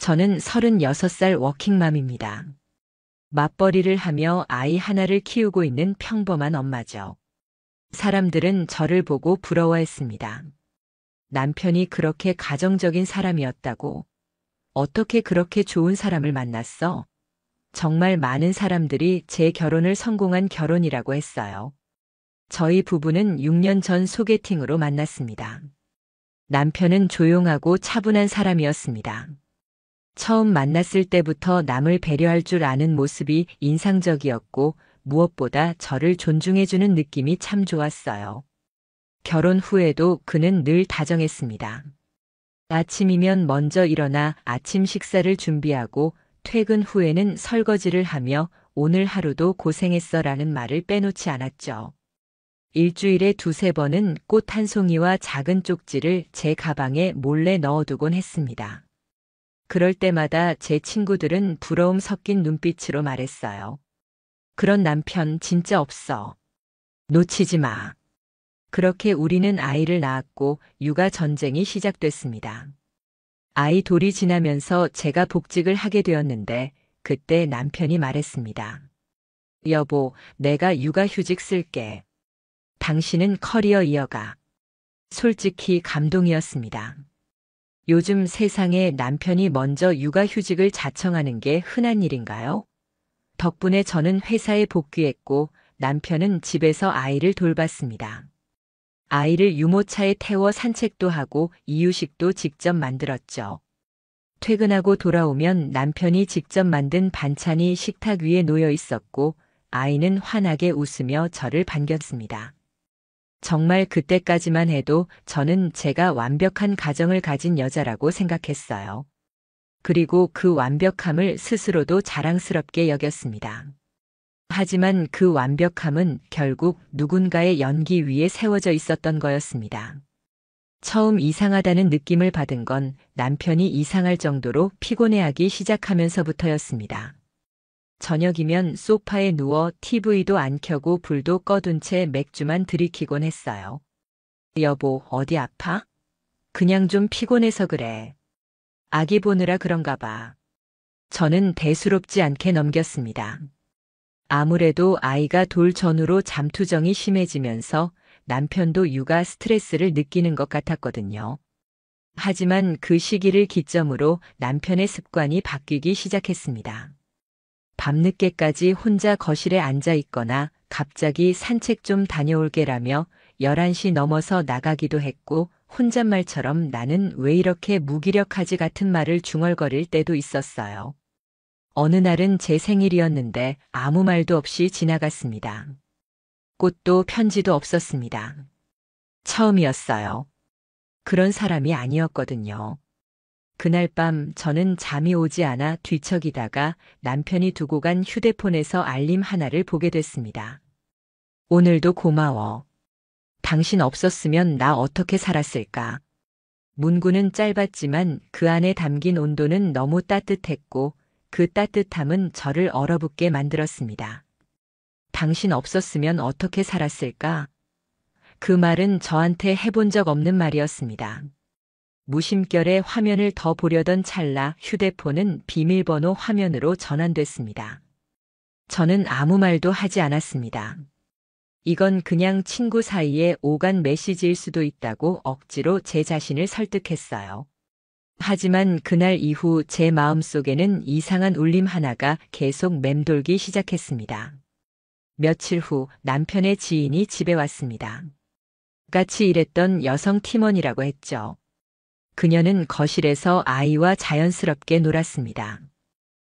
저는 36살 워킹맘입니다. 맞벌이를 하며 아이 하나를 키우고 있는 평범한 엄마죠. 사람들은 저를 보고 부러워했습니다. 남편이 그렇게 가정적인 사람이었다고. 어떻게 그렇게 좋은 사람을 만났어? 정말 많은 사람들이 제 결혼을 성공한 결혼이라고 했어요. 저희 부부는 6년 전 소개팅으로 만났습니다. 남편은 조용하고 차분한 사람이었습니다. 처음 만났을 때부터 남을 배려할 줄 아는 모습이 인상적이었고 무엇보다 저를 존중해주는 느낌이 참 좋았어요. 결혼 후에도 그는 늘 다정했습니다. 아침이면 먼저 일어나 아침 식사를 준비하고 퇴근 후에는 설거지를 하며 오늘 하루도 고생했어라는 말을 빼놓지 않았죠. 일주일에 두세 번은 꽃 한 송이와 작은 쪽지를 제 가방에 몰래 넣어두곤 했습니다. 그럴 때마다 제 친구들은 부러움 섞인 눈빛으로 말했어요. 그런 남편 진짜 없어. 놓치지 마. 그렇게 우리는 아이를 낳았고 육아 전쟁이 시작됐습니다. 아이 돌이 지나면서 제가 복직을 하게 되었는데 그때 남편이 말했습니다. 여보, 내가 육아휴직 쓸게. 당신은 커리어 이어가. 솔직히 감동이었습니다. 요즘 세상에 남편이 먼저 육아휴직을 자청하는 게 흔한 일인가요? 덕분에 저는 회사에 복귀했고 남편은 집에서 아이를 돌봤습니다. 아이를 유모차에 태워 산책도 하고 이유식도 직접 만들었죠. 퇴근하고 돌아오면 남편이 직접 만든 반찬이 식탁 위에 놓여 있었고 아이는 환하게 웃으며 저를 반겼습니다. 정말 그때까지만 해도 저는 제가 완벽한 가정을 가진 여자라고 생각했어요. 그리고 그 완벽함을 스스로도 자랑스럽게 여겼습니다. 하지만 그 완벽함은 결국 누군가의 연기 위에 세워져 있었던 거였습니다. 처음 이상하다는 느낌을 받은 건 남편이 이상할 정도로 피곤해하기 시작하면서부터였습니다. 저녁이면 소파에 누워 TV도 안 켜고 불도 꺼둔 채 맥주만 들이키곤 했어요. 여보, 어디 아파? 그냥 좀 피곤해서 그래. 아기 보느라 그런가 봐. 저는 대수롭지 않게 넘겼습니다. 아무래도 아이가 돌 전후로 잠투정이 심해지면서 남편도 육아 스트레스를 느끼는 것 같았거든요. 하지만 그 시기를 기점으로 남편의 습관이 바뀌기 시작했습니다. 밤늦게까지 혼자 거실에 앉아 있거나 갑자기 산책 좀 다녀올게라며 11시 넘어서 나가기도 했고 혼잣말처럼 나는 왜 이렇게 무기력하지 같은 말을 중얼거릴 때도 있었어요. 어느 날은 제 생일이었는데 아무 말도 없이 지나갔습니다. 꽃도 편지도 없었습니다. 처음이었어요. 그런 사람이 아니었거든요. 그날 밤 저는 잠이 오지 않아 뒤척이다가 남편이 두고 간 휴대폰에서 알림 하나를 보게 됐습니다. 오늘도 고마워. 당신 없었으면 나 어떻게 살았을까? 문구는 짧았지만 그 안에 담긴 온도는 너무 따뜻했고 그 따뜻함은 저를 얼어붙게 만들었습니다. 당신 없었으면 어떻게 살았을까? 그 말은 저한테 해본 적 없는 말이었습니다. 무심결에 화면을 더 보려던 찰나 휴대폰은 비밀번호 화면으로 전환됐습니다. 저는 아무 말도 하지 않았습니다. 이건 그냥 친구 사이에 오간 메시지일 수도 있다고 억지로 제 자신을 설득했어요. 하지만 그날 이후 제 마음속에는 이상한 울림 하나가 계속 맴돌기 시작했습니다. 며칠 후 남편의 지인이 집에 왔습니다. 같이 일했던 여성 팀원이라고 했죠. 그녀는 거실에서 아이와 자연스럽게 놀았습니다.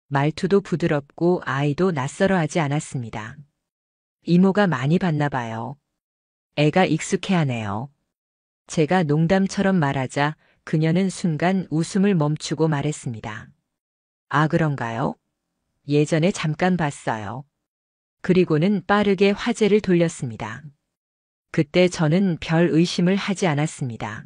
말투도 부드럽고 아이도 낯설어하지 않았습니다. 이모가 많이 봤나 봐요. 애가 익숙해하네요. 제가 농담처럼 말하자 그녀는 순간 웃음을 멈추고 말했습니다. 아, 그런가요? 예전에 잠깐 봤어요. 그리고는 빠르게 화제를 돌렸습니다. 그때 저는 별 의심을 하지 않았습니다.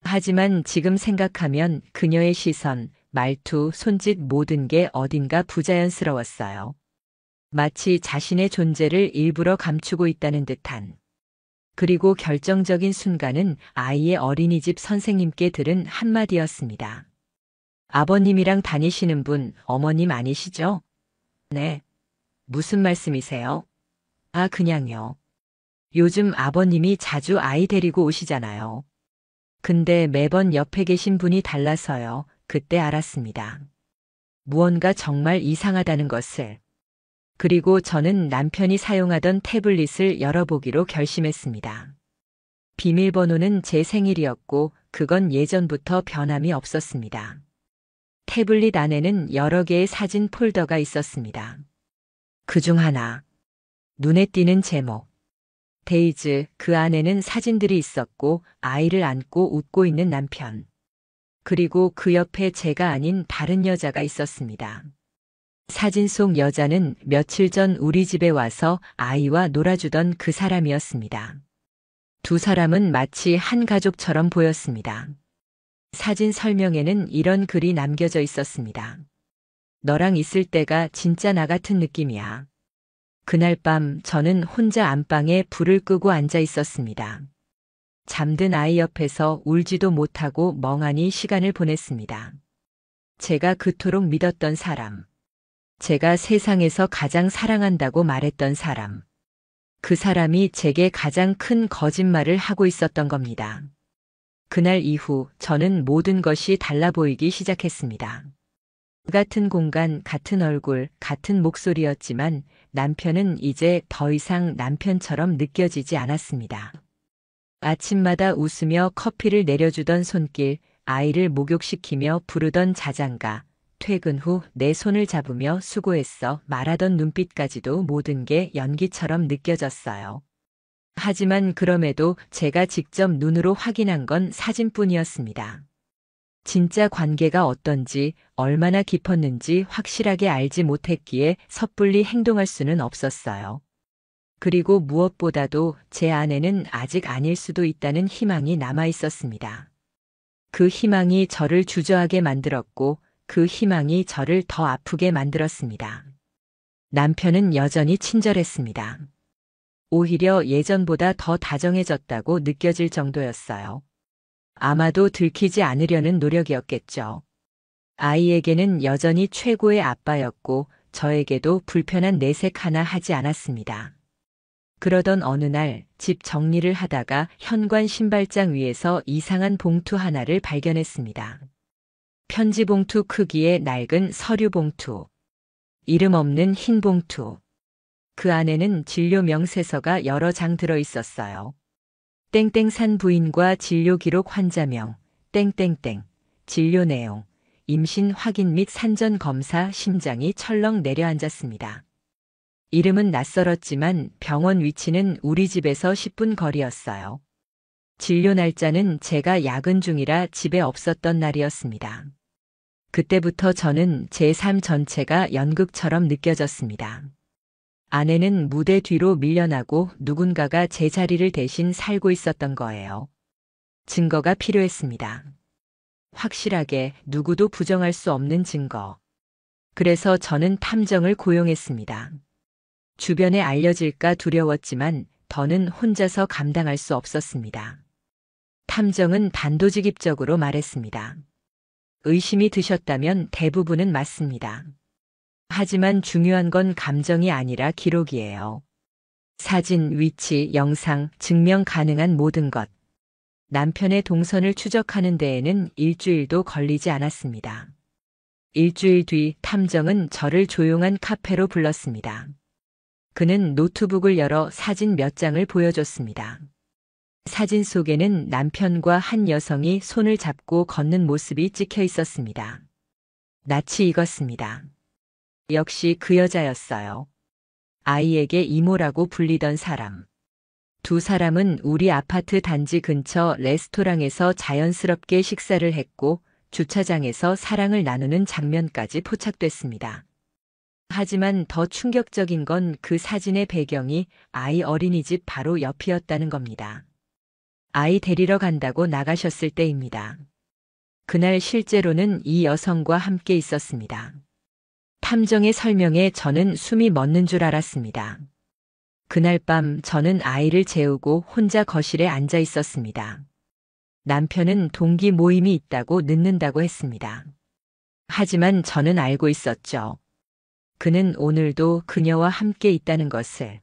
하지만 지금 생각하면 그녀의 시선, 말투, 손짓 모든 게 어딘가 부자연스러웠어요. 마치 자신의 존재를 일부러 감추고 있다는 듯한. 그리고 결정적인 순간은 아이의 어린이집 선생님께 들은 한마디였습니다. 아버님이랑 다니시는 분 어머님 아니시죠? 네. 무슨 말씀이세요? 아, 그냥요. 요즘 아버님이 자주 아이 데리고 오시잖아요. 근데 매번 옆에 계신 분이 달라서요. 그때 알았습니다. 무언가 정말 이상하다는 것을. 그리고 저는 남편이 사용하던 태블릿을 열어보기로 결심했습니다. 비밀번호는 제 생일이었고 그건 예전부터 변함이 없었습니다. 태블릿 안에는 여러 개의 사진 폴더가 있었습니다. 그중 하나. 눈에 띄는 제목. 데이즈, 그 안에는 사진들이 있었고 아이를 안고 웃고 있는 남편. 그리고 그 옆에 제가 아닌 다른 여자가 있었습니다. 사진 속 여자는 며칠 전 우리 집에 와서 아이와 놀아주던 그 사람이었습니다. 두 사람은 마치 한 가족처럼 보였습니다. 사진 설명에는 이런 글이 남겨져 있었습니다. 너랑 있을 때가 진짜 나 같은 느낌이야. 그날 밤 저는 혼자 안방에 불을 끄고 앉아 있었습니다. 잠든 아이 옆에서 울지도 못하고 멍하니 시간을 보냈습니다. 제가 그토록 믿었던 사람. 제가 세상에서 가장 사랑한다고 말했던 사람. 그 사람이 제게 가장 큰 거짓말을 하고 있었던 겁니다. 그날 이후 저는 모든 것이 달라 보이기 시작했습니다. 같은 공간, 같은 얼굴, 같은 목소리였지만 남편은 이제 더 이상 남편처럼 느껴지지 않았습니다. 아침마다 웃으며 커피를 내려주던 손길, 아이를 목욕시키며 부르던 자장가, 퇴근 후 내 손을 잡으며 수고했어 말하던 눈빛까지도 모든 게 연기처럼 느껴졌어요. 하지만 그럼에도 제가 직접 눈으로 확인한 건 사진뿐이었습니다. 진짜 관계가 어떤지, 얼마나 깊었는지 확실하게 알지 못했기에 섣불리 행동할 수는 없었어요. 그리고 무엇보다도 제 안에는 아직 아닐 수도 있다는 희망이 남아 있었습니다. 그 희망이 저를 주저하게 만들었고 그 희망이 저를 더 아프게 만들었습니다. 남편은 여전히 친절했습니다. 오히려 예전보다 더 다정해졌다고 느껴질 정도였어요. 아마도 들키지 않으려는 노력이었겠죠. 아이에게는 여전히 최고의 아빠였고 저에게도 불편한 내색 하나 하지 않았습니다. 그러던 어느 날 집 정리를 하다가 현관 신발장 위에서 이상한 봉투 하나를 발견했습니다. 편지 봉투 크기의 낡은 서류 봉투. 이름 없는 흰 봉투. 그 안에는 진료 명세서가 여러 장 들어 있었어요. 땡땡산 부인과 진료 기록 환자명, 땡땡땡, 진료 내용, 임신 확인 및 산전 검사 심장이 철렁 내려앉았습니다. 이름은 낯설었지만 병원 위치는 우리 집에서 10분 거리였어요. 진료 날짜는 제가 야근 중이라 집에 없었던 날이었습니다. 그때부터 저는 제 삶 전체가 연극처럼 느껴졌습니다. 아내는 무대 뒤로 밀려나고 누군가가 제 자리를 대신 살고 있었던 거예요. 증거가 필요했습니다. 확실하게 누구도 부정할 수 없는 증거. 그래서 저는 탐정을 고용했습니다. 주변에 알려질까 두려웠지만 더는 혼자서 감당할 수 없었습니다. 탐정은 단도직입적으로 말했습니다. 의심이 드셨다면 대부분은 맞습니다. 하지만 중요한 건 감정이 아니라 기록이에요. 사진, 위치, 영상, 증명 가능한 모든 것. 남편의 동선을 추적하는 데에는 일주일도 걸리지 않았습니다. 일주일 뒤 탐정은 저를 조용한 카페로 불렀습니다. 그는 노트북을 열어 사진 몇 장을 보여줬습니다. 사진 속에는 남편과 한 여성이 손을 잡고 걷는 모습이 찍혀 있었습니다. 낯이 익었습니다. 역시 그 여자였어요. 아이에게 이모라고 불리던 사람. 두 사람은 우리 아파트 단지 근처 레스토랑에서 자연스럽게 식사를 했고 주차장에서 사랑을 나누는 장면까지 포착됐습니다. 하지만 더 충격적인 건 그 사진의 배경이 아이 어린이집 바로 옆이었다는 겁니다. 아이 데리러 간다고 나가셨을 때입니다. 그날 실제로는 이 여성과 함께 있었습니다. 탐정의 설명에 저는 숨이 멎는 줄 알았습니다. 그날 밤 저는 아이를 재우고 혼자 거실에 앉아 있었습니다. 남편은 동기 모임이 있다고 늦는다고 했습니다. 하지만 저는 알고 있었죠. 그는 오늘도 그녀와 함께 있다는 것을.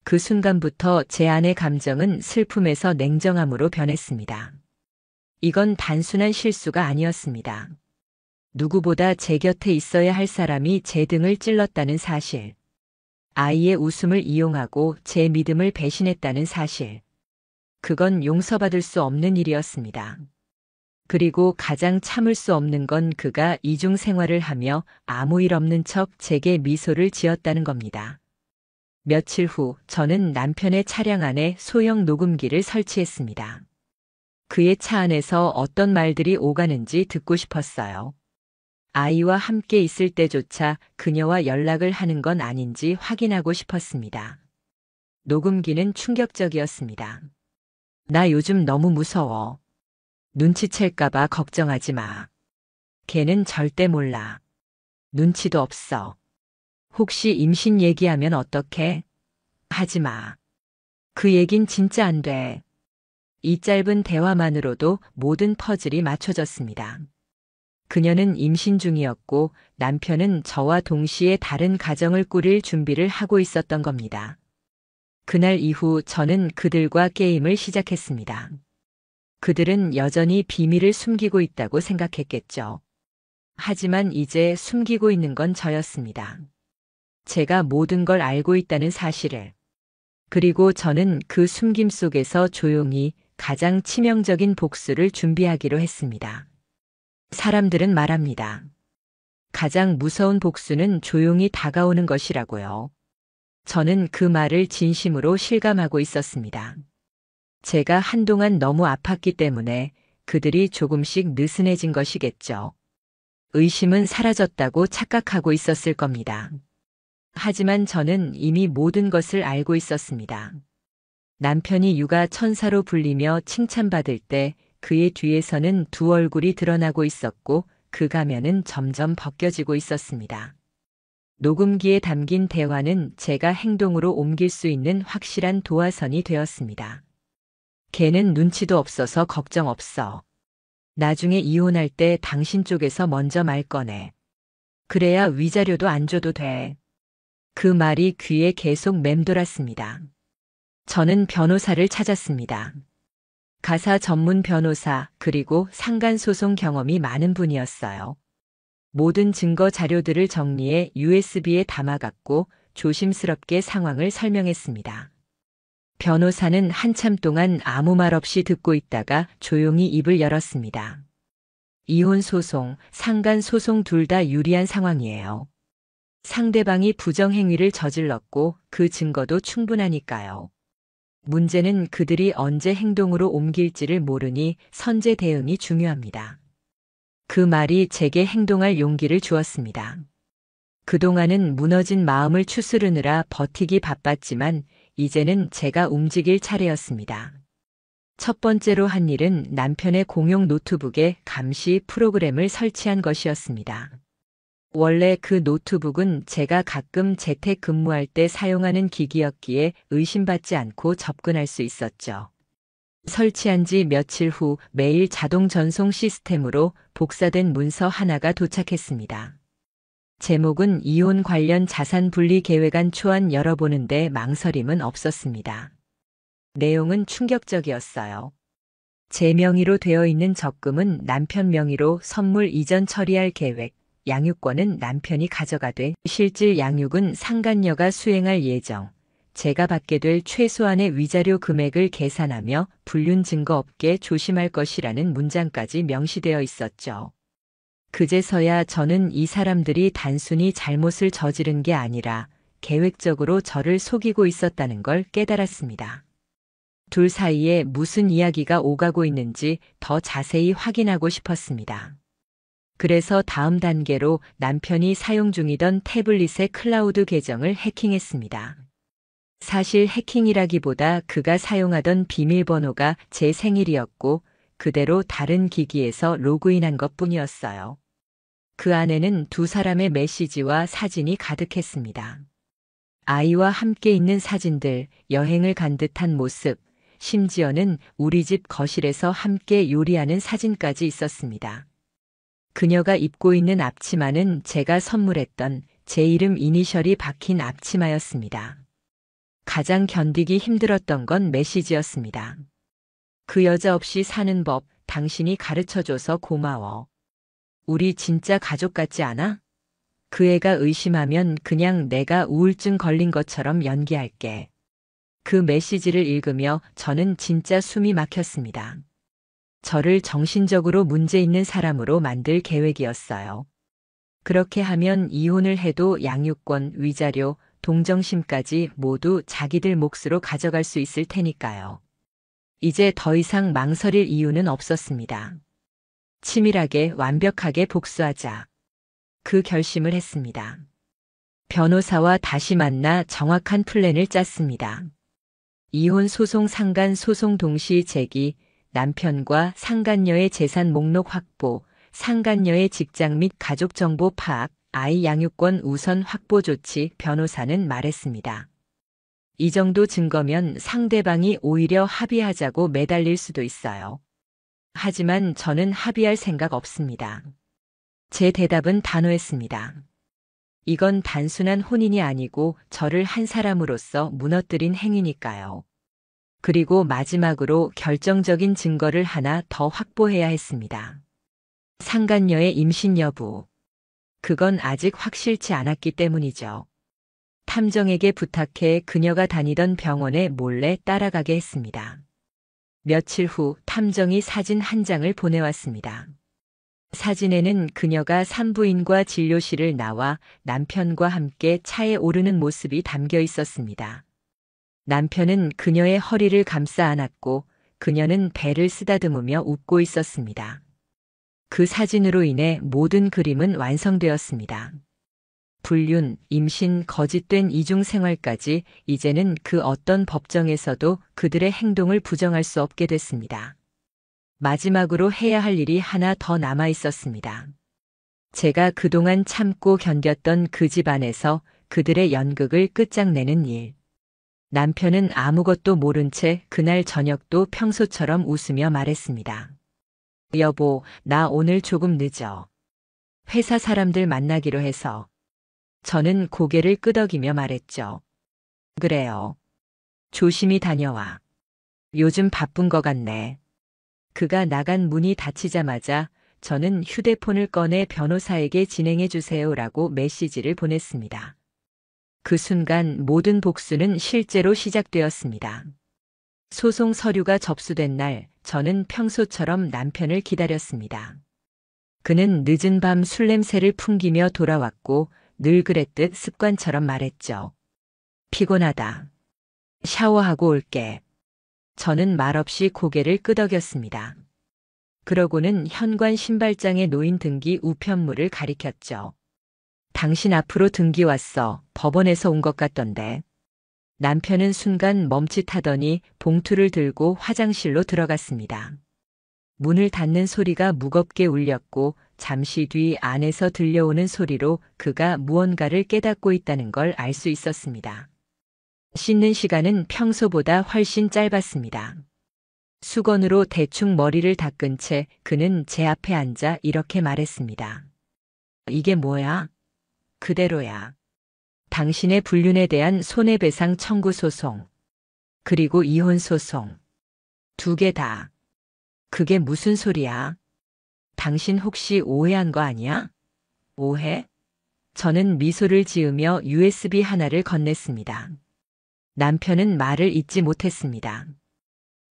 그 순간부터 제 안의 감정은 슬픔에서 냉정함으로 변했습니다. 이건 단순한 실수가 아니었습니다. 누구보다 제 곁에 있어야 할 사람이 제 등을 찔렀다는 사실. 아이의 웃음을 이용하고 제 믿음을 배신했다는 사실. 그건 용서받을 수 없는 일이었습니다. 그리고 가장 참을 수 없는 건 그가 이중 생활을 하며 아무 일 없는 척 제게 미소를 지었다는 겁니다. 며칠 후 저는 남편의 차량 안에 소형 녹음기를 설치했습니다. 그의 차 안에서 어떤 말들이 오가는지 듣고 싶었어요. 아이와 함께 있을 때조차 그녀와 연락을 하는 건 아닌지 확인하고 싶었습니다. 녹음기는 충격적이었습니다. 나 요즘 너무 무서워. 눈치챌까봐 걱정하지 마. 걔는 절대 몰라. 눈치도 없어. 혹시 임신 얘기하면 어떡해? 하지 마. 그 얘긴 진짜 안 돼. 이 짧은 대화만으로도 모든 퍼즐이 맞춰졌습니다. 그녀는 임신 중이었고 남편은 저와 동시에 다른 가정을 꾸릴 준비를 하고 있었던 겁니다. 그날 이후 저는 그들과 게임을 시작했습니다. 그들은 여전히 비밀을 숨기고 있다고 생각했겠죠. 하지만 이제 숨기고 있는 건 저였습니다. 제가 모든 걸 알고 있다는 사실을. 그리고 저는 그 숨김 속에서 조용히 가장 치명적인 복수를 준비하기로 했습니다. 사람들은 말합니다. 가장 무서운 복수는 조용히 다가오는 것이라고요. 저는 그 말을 진심으로 실감하고 있었습니다. 제가 한동안 너무 아팠기 때문에 그들이 조금씩 느슨해진 것이겠죠. 의심은 사라졌다고 착각하고 있었을 겁니다. 하지만 저는 이미 모든 것을 알고 있었습니다. 남편이 육아 천사로 불리며 칭찬받을 때 그의 뒤에서는 두 얼굴이 드러나고 있었고 그 가면은 점점 벗겨지고 있었습니다. 녹음기에 담긴 대화는 제가 행동으로 옮길 수 있는 확실한 도화선이 되었습니다. 걔는 눈치도 없어서 걱정 없어. 나중에 이혼할 때 당신 쪽에서 먼저 말 꺼내. 그래야 위자료도 안 줘도 돼. 그 말이 귀에 계속 맴돌았습니다. 저는 변호사를 찾았습니다. 가사 전문 변호사 그리고 상간소송 경험이 많은 분이었어요. 모든 증거 자료들을 정리해 USB에 담아갔고 조심스럽게 상황을 설명했습니다. 변호사는 한참 동안 아무 말 없이 듣고 있다가 조용히 입을 열었습니다. 이혼 소송, 상간 소송 둘 다 유리한 상황이에요. 상대방이 부정행위를 저질렀고 그 증거도 충분하니까요. 문제는 그들이 언제 행동으로 옮길지를 모르니 선제 대응이 중요합니다. 그 말이 제게 행동할 용기를 주었습니다. 그동안은 무너진 마음을 추스르느라 버티기 바빴지만 이제는 제가 움직일 차례였습니다. 첫 번째로 한 일은 남편의 공용 노트북에 감시 프로그램을 설치한 것이었습니다. 원래 그 노트북은 제가 가끔 재택 근무할 때 사용하는 기기였기에 의심받지 않고 접근할 수 있었죠. 설치한 지 며칠 후 매일 자동 전송 시스템으로 복사된 문서 하나가 도착했습니다. 제목은 이혼 관련 자산 분리 계획안 초안 열어보는데 망설임은 없었습니다. 내용은 충격적이었어요. 제 명의로 되어 있는 적금은 남편 명의로 선물 이전 처리할 계획, 양육권은 남편이 가져가되 실질 양육은 상간녀가 수행할 예정, 제가 받게 될 최소한의 위자료 금액을 계산하며 불륜 증거 없게 조심할 것이라는 문장까지 명시되어 있었죠. 그제서야 저는 이 사람들이 단순히 잘못을 저지른 게 아니라 계획적으로 저를 속이고 있었다는 걸 깨달았습니다. 둘 사이에 무슨 이야기가 오가고 있는지 더 자세히 확인하고 싶었습니다. 그래서 다음 단계로 남편이 사용 중이던 태블릿의 클라우드 계정을 해킹했습니다. 사실 해킹이라기보다 그가 사용하던 비밀번호가 제 생일이었고 그대로 다른 기기에서 로그인한 것뿐이었어요. 그 안에는 두 사람의 메시지와 사진이 가득했습니다. 아이와 함께 있는 사진들, 여행을 간 듯한 모습, 심지어는 우리 집 거실에서 함께 요리하는 사진까지 있었습니다. 그녀가 입고 있는 앞치마는 제가 선물했던 제 이름 이니셜이 박힌 앞치마였습니다. 가장 견디기 힘들었던 건 메시지였습니다. 그 여자 없이 사는 법 당신이 가르쳐줘서 고마워. 우리 진짜 가족 같지 않아? 그 애가 의심하면 그냥 내가 우울증 걸린 것처럼 연기할게. 그 메시지를 읽으며 저는 진짜 숨이 막혔습니다. 저를 정신적으로 문제 있는 사람으로 만들 계획이었어요. 그렇게 하면 이혼을 해도 양육권, 위자료, 동정심까지 모두 자기들 몫으로 가져갈 수 있을 테니까요. 이제 더 이상 망설일 이유는 없었습니다. 치밀하게 완벽하게 복수하자. 그 결심을 했습니다. 변호사와 다시 만나 정확한 플랜을 짰습니다. 이혼 소송 상간 소송 동시 제기, 남편과 상간녀의 재산 목록 확보, 상간녀의 직장 및 가족 정보 파악, 아이 양육권 우선 확보 조치, 변호사는 말했습니다. 이 정도 증거면 상대방이 오히려 합의하자고 매달릴 수도 있어요. 하지만 저는 합의할 생각 없습니다. 제 대답은 단호했습니다. 이건 단순한 혼인이 아니고 저를 한 사람으로서 무너뜨린 행위니까요. 그리고 마지막으로 결정적인 증거를 하나 더 확보해야 했습니다. 상간녀의 임신 여부. 그건 아직 확실치 않았기 때문이죠. 탐정에게 부탁해 그녀가 다니던 병원에 몰래 따라가게 했습니다. 며칠 후 탐정이 사진 한 장을 보내왔습니다. 사진에는 그녀가 산부인과 진료실을 나와 남편과 함께 차에 오르는 모습이 담겨 있었습니다. 남편은 그녀의 허리를 감싸 안았고 그녀는 배를 쓰다듬으며 웃고 있었습니다. 그 사진으로 인해 모든 그림은 완성되었습니다. 불륜, 임신, 거짓된 이중 생활까지 이제는 그 어떤 법정에서도 그들의 행동을 부정할 수 없게 됐습니다. 마지막으로 해야 할 일이 하나 더 남아 있었습니다. 제가 그동안 참고 견뎠던 그 집안에서 그들의 연극을 끝장내는 일. 남편은 아무것도 모른 채 그날 저녁도 평소처럼 웃으며 말했습니다. 여보, 나 오늘 조금 늦어. 회사 사람들 만나기로 해서. 저는 고개를 끄덕이며 말했죠. 그래요. 조심히 다녀와. 요즘 바쁜 것 같네. 그가 나간 문이 닫히자마자 저는 휴대폰을 꺼내 변호사에게 진행해 주세요라고 메시지를 보냈습니다. 그 순간 모든 복수는 실제로 시작되었습니다. 소송 서류가 접수된 날 저는 평소처럼 남편을 기다렸습니다. 그는 늦은 밤 술 냄새를 풍기며 돌아왔고 늘 그랬듯 습관처럼 말했죠. 피곤하다. 샤워하고 올게. 저는 말없이 고개를 끄덕였습니다. 그러고는 현관 신발장에 놓인 등기 우편물을 가리켰죠. 당신 앞으로 등기 왔어. 법원에서 온 것 같던데. 남편은 순간 멈칫하더니 봉투를 들고 화장실로 들어갔습니다. 문을 닫는 소리가 무겁게 울렸고 잠시 뒤 안에서 들려오는 소리로 그가 무언가를 깨닫고 있다는 걸 알 수 있었습니다. 씻는 시간은 평소보다 훨씬 짧았습니다. 수건으로 대충 머리를 닦은 채 그는 제 앞에 앉아 이렇게 말했습니다. 이게 뭐야? 그대로야. 당신의 불륜에 대한 손해배상 청구 소송, 그리고 이혼 소송. 2개 다. 그게 무슨 소리야? 당신 혹시 오해한 거 아니야? 오해? 저는 미소를 지으며 USB 하나를 건넸습니다. 남편은 말을 잇지 못했습니다.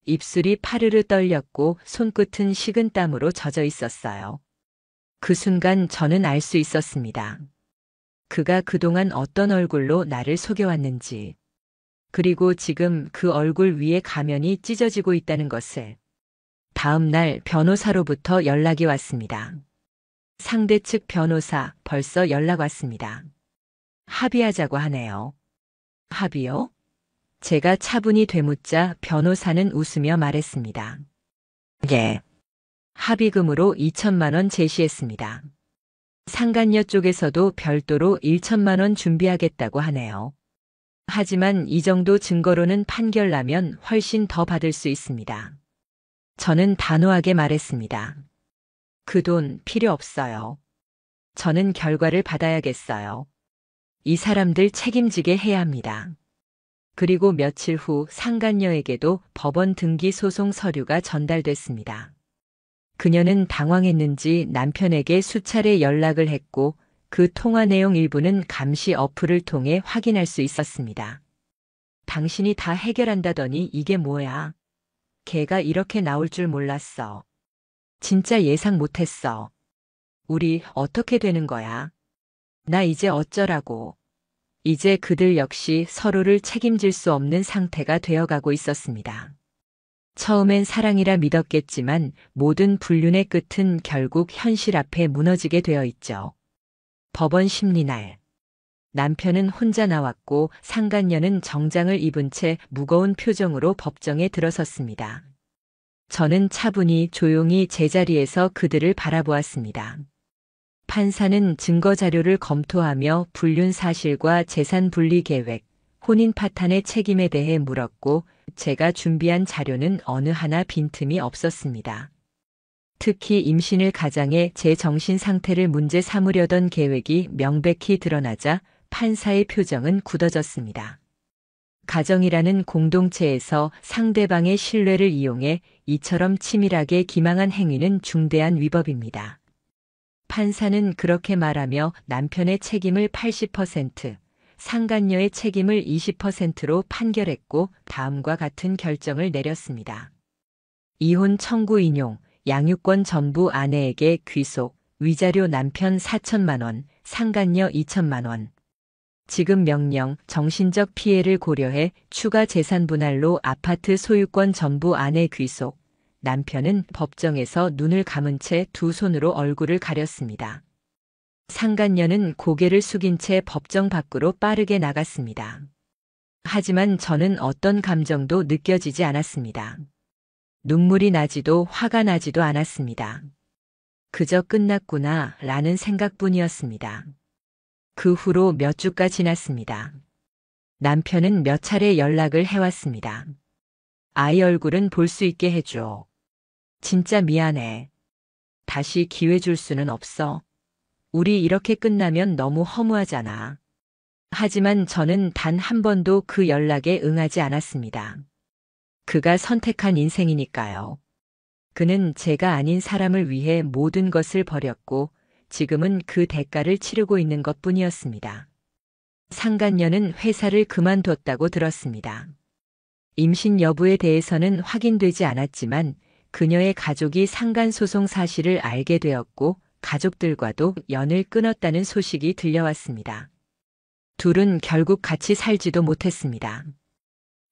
입술이 파르르 떨렸고 손끝은 식은 땀으로 젖어 있었어요. 그 순간 저는 알 수 있었습니다. 그가 그동안 어떤 얼굴로 나를 속여왔는지, 그리고 지금 그 얼굴 위에 가면이 찢어지고 있다는 것을. 다음 날 변호사로부터 연락이 왔습니다. 상대 측 변호사 벌써 연락 왔습니다. 합의하자고 하네요. 합의요? 제가 차분히 되묻자 변호사는 웃으며 말했습니다. 예. 합의금으로 2천만 원 제시했습니다. 상간녀 쪽에서도 별도로 1천만 원 준비하겠다고 하네요. 하지만 이 정도 증거로는 판결 나면 훨씬 더 받을 수 있습니다. 저는 단호하게 말했습니다. 그 돈 필요 없어요. 저는 결과를 받아야겠어요. 이 사람들 책임지게 해야 합니다. 그리고 며칠 후 상간녀에게도 법원 등기 소송 서류가 전달됐습니다. 그녀는 당황했는지 남편에게 수차례 연락을 했고 그 통화 내용 일부는 감시 어플을 통해 확인할 수 있었습니다. 당신이 다 해결한다더니 이게 뭐야? 걔가 이렇게 나올 줄 몰랐어. 진짜 예상 못했어. 우리 어떻게 되는 거야? 나 이제 어쩌라고. 이제 그들 역시 서로를 책임질 수 없는 상태가 되어가고 있었습니다. 처음엔 사랑이라 믿었겠지만 모든 불륜의 끝은 결국 현실 앞에 무너지게 되어 있죠. 법원 심리날. 남편은 혼자 나왔고 상간녀는 정장을 입은 채 무거운 표정으로 법정에 들어섰습니다. 저는 차분히 조용히 제자리에서 그들을 바라보았습니다. 판사는 증거 자료를 검토하며 불륜 사실과 재산 분리 계획, 혼인 파탄의 책임에 대해 물었고 제가 준비한 자료는 어느 하나 빈틈이 없었습니다. 특히 임신을 가장해 제 정신 상태를 문제 삼으려던 계획이 명백히 드러나자 판사의 표정은 굳어졌습니다. 가정이라는 공동체에서 상대방의 신뢰를 이용해 이처럼 치밀하게 기망한 행위는 중대한 위법입니다. 판사는 그렇게 말하며 남편의 책임을 80%, 상간녀의 책임을 20%로 판결했고 다음과 같은 결정을 내렸습니다. 이혼 청구 인용, 양육권 전부 아내에게 귀속, 위자료 남편 4천만 원, 상간녀 2천만 원. 지급 명령, 정신적 피해를 고려해 추가 재산 분할로 아파트 소유권 전부 아내 귀속. 남편은 법정에서 눈을 감은 채 두 손으로 얼굴을 가렸습니다. 상간녀는 고개를 숙인 채 법정 밖으로 빠르게 나갔습니다. 하지만 저는 어떤 감정도 느껴지지 않았습니다. 눈물이 나지도 화가 나지도 않았습니다. 그저 끝났구나 라는 생각뿐이었습니다. 그 후로 몇 주가 지났습니다. 남편은 몇 차례 연락을 해왔습니다. 아이 얼굴은 볼 수 있게 해줘. 진짜 미안해. 다시 기회 줄 수는 없어. 우리 이렇게 끝나면 너무 허무하잖아. 하지만 저는 단 한 번도 그 연락에 응하지 않았습니다. 그가 선택한 인생이니까요. 그는 제가 아닌 사람을 위해 모든 것을 버렸고 지금은 그 대가를 치르고 있는 것뿐이었습니다. 상간녀는 회사를 그만뒀다고 들었습니다. 임신 여부에 대해서는 확인되지 않았지만 그녀의 가족이 상간소송 사실을 알게 되었고 가족들과도 연을 끊었다는 소식이 들려왔습니다. 둘은 결국 같이 살지도 못했습니다.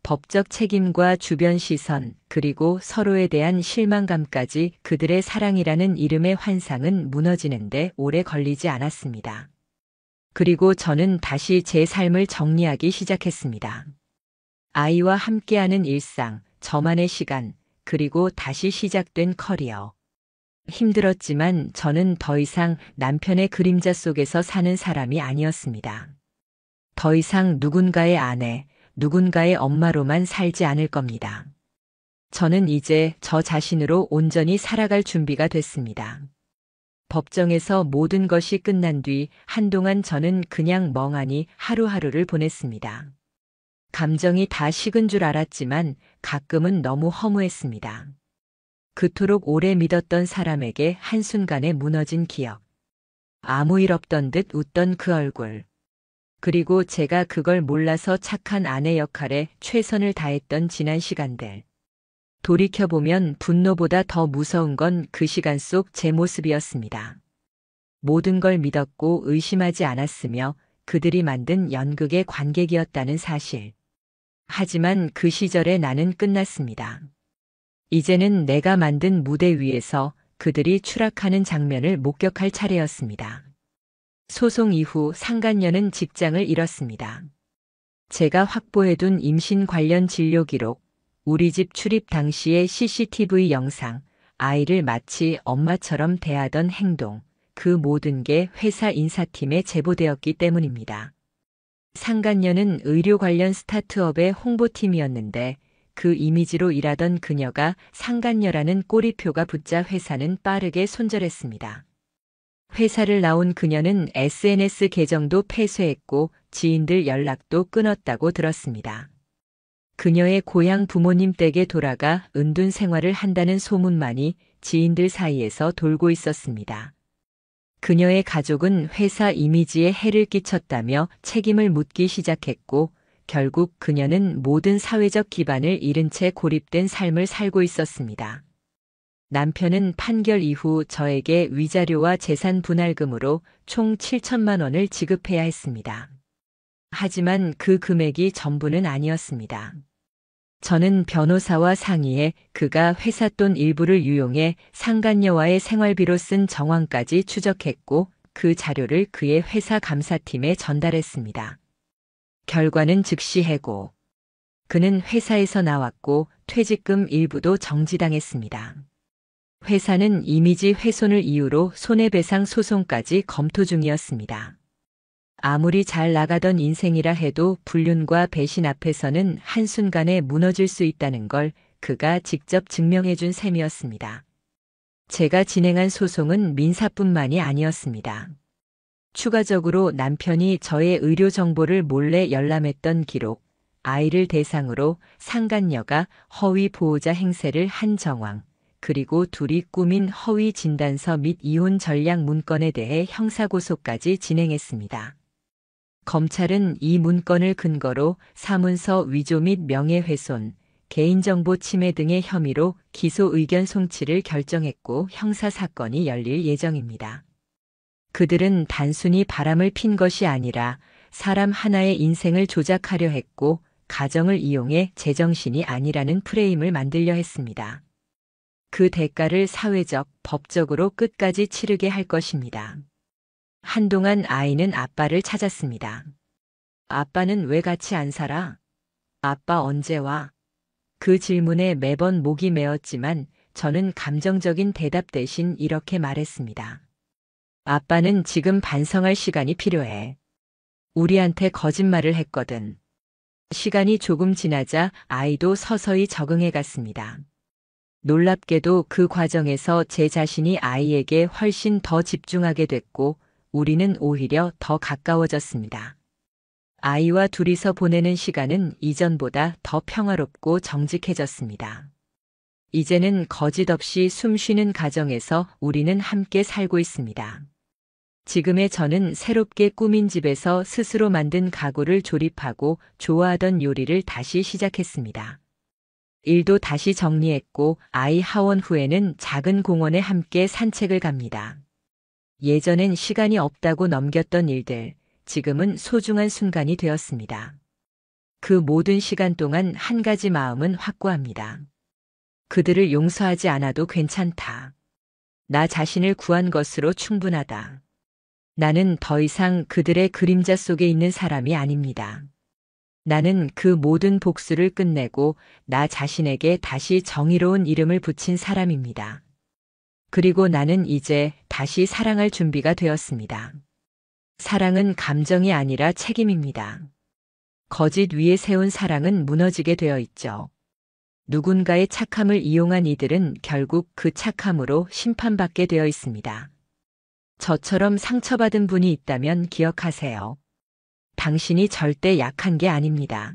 법적 책임과 주변 시선, 그리고 서로에 대한 실망감까지 그들의 사랑이라는 이름의 환상은 무너지는데 오래 걸리지 않았습니다. 그리고 저는 다시 제 삶을 정리하기 시작했습니다. 아이와 함께하는 일상, 저만의 시간, 그리고 다시 시작된 커리어. 힘들었지만 저는 더 이상 남편의 그림자 속에서 사는 사람이 아니었습니다. 더 이상 누군가의 아내, 누군가의 엄마로만 살지 않을 겁니다. 저는 이제 저 자신으로 온전히 살아갈 준비가 됐습니다. 법정에서 모든 것이 끝난 뒤 한동안 저는 그냥 멍하니 하루하루를 보냈습니다. 감정이 다 식은 줄 알았지만 가끔은 너무 허무했습니다. 그토록 오래 믿었던 사람에게 한순간에 무너진 기억. 아무 일 없던 듯 웃던 그 얼굴. 그리고 제가 그걸 몰라서 착한 아내 역할에 최선을 다했던 지난 시간들. 돌이켜보면 분노보다 더 무서운 건 그 시간 속 제 모습이었습니다. 모든 걸 믿었고 의심하지 않았으며 그들이 만든 연극의 관객이었다는 사실. 하지만 그 시절의 나는 끝났습니다. 이제는 내가 만든 무대 위에서 그들이 추락하는 장면을 목격할 차례였습니다. 소송 이후 상간녀는 직장을 잃었습니다. 제가 확보해둔 임신 관련 진료 기록, 우리 집 출입 당시의 CCTV 영상, 아이를 마치 엄마처럼 대하던 행동, 그 모든 게 회사 인사팀에 제보되었기 때문입니다. 상간녀는 의료 관련 스타트업의 홍보팀이었는데 그 이미지로 일하던 그녀가 상간녀라는 꼬리표가 붙자 회사는 빠르게 손절했습니다. 회사를 나온 그녀는 SNS 계정도 폐쇄했고 지인들 연락도 끊었다고 들었습니다. 그녀의 고향 부모님 댁에 돌아가 은둔 생활을 한다는 소문만이 지인들 사이에서 돌고 있었습니다. 그녀의 가족은 회사 이미지에 해를 끼쳤다며 책임을 묻기 시작했고 결국 그녀는 모든 사회적 기반을 잃은 채 고립된 삶을 살고 있었습니다. 남편은 판결 이후 저에게 위자료와 재산 분할금으로 총 7천만 원을 지급해야 했습니다. 하지만 그 금액이 전부는 아니었습니다. 저는 변호사와 상의해 그가 회사 돈 일부를 유용해 상간녀와의 생활비로 쓴 정황까지 추적했고 그 자료를 그의 회사 감사팀에 전달했습니다. 결과는 즉시 해고. 그는 회사에서 나왔고 퇴직금 일부도 정지당했습니다. 회사는 이미지 훼손을 이유로 손해배상 소송까지 검토 중이었습니다. 아무리 잘 나가던 인생이라 해도 불륜과 배신 앞에서는 한순간에 무너질 수 있다는 걸 그가 직접 증명해 준 셈이었습니다. 제가 진행한 소송은 민사뿐만이 아니었습니다. 추가적으로 남편이 저의 의료 정보를 몰래 열람했던 기록, 아이를 대상으로 상간녀가 허위 보호자 행세를 한 정황, 그리고 둘이 꾸민 허위 진단서 및 이혼 전략 문건에 대해 형사고소까지 진행했습니다. 검찰은 이 문건을 근거로 사문서 위조 및 명예훼손, 개인정보 침해 등의 혐의로 기소 의견 송치를 결정했고 형사사건이 열릴 예정입니다. 그들은 단순히 바람을 핀 것이 아니라 사람 하나의 인생을 조작하려 했고 가정을 이용해 제정신이 아니라는 프레임을 만들려 했습니다. 그 대가를 사회적, 법적으로 끝까지 치르게 할 것입니다. 한동안 아이는 아빠를 찾았습니다. 아빠는 왜 같이 안 살아? 아빠 언제 와? 그 질문에 매번 목이 메었지만 저는 감정적인 대답 대신 이렇게 말했습니다. 아빠는 지금 반성할 시간이 필요해. 우리한테 거짓말을 했거든. 시간이 조금 지나자 아이도 서서히 적응해 갔습니다. 놀랍게도 그 과정에서 제 자신이 아이에게 훨씬 더 집중하게 됐고 우리는 오히려 더 가까워졌습니다. 아이와 둘이서 보내는 시간은 이전보다 더 평화롭고 정직해졌습니다. 이제는 거짓 없이 숨 쉬는 가정에서 우리는 함께 살고 있습니다. 지금의 저는 새롭게 꾸민 집에서 스스로 만든 가구를 조립하고 좋아하던 요리를 다시 시작했습니다. 일도 다시 정리했고 아이 하원 후에는 작은 공원에 함께 산책을 갑니다. 예전엔 시간이 없다고 넘겼던 일들, 지금은 소중한 순간이 되었습니다. 그 모든 시간 동안 한 가지 마음은 확고합니다. 그들을 용서하지 않아도 괜찮다. 나 자신을 구한 것으로 충분하다. 나는 더 이상 그들의 그림자 속에 있는 사람이 아닙니다. 나는 그 모든 복수를 끝내고 나 자신에게 다시 정의로운 이름을 붙인 사람입니다. 그리고 나는 이제 다시 사랑할 준비가 되었습니다. 사랑은 감정이 아니라 책임입니다. 거짓 위에 세운 사랑은 무너지게 되어 있죠. 누군가의 착함을 이용한 이들은 결국 그 착함으로 심판받게 되어 있습니다. 저처럼 상처받은 분이 있다면 기억하세요. 당신이 절대 약한 게 아닙니다.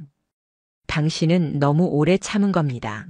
당신은 너무 오래 참은 겁니다.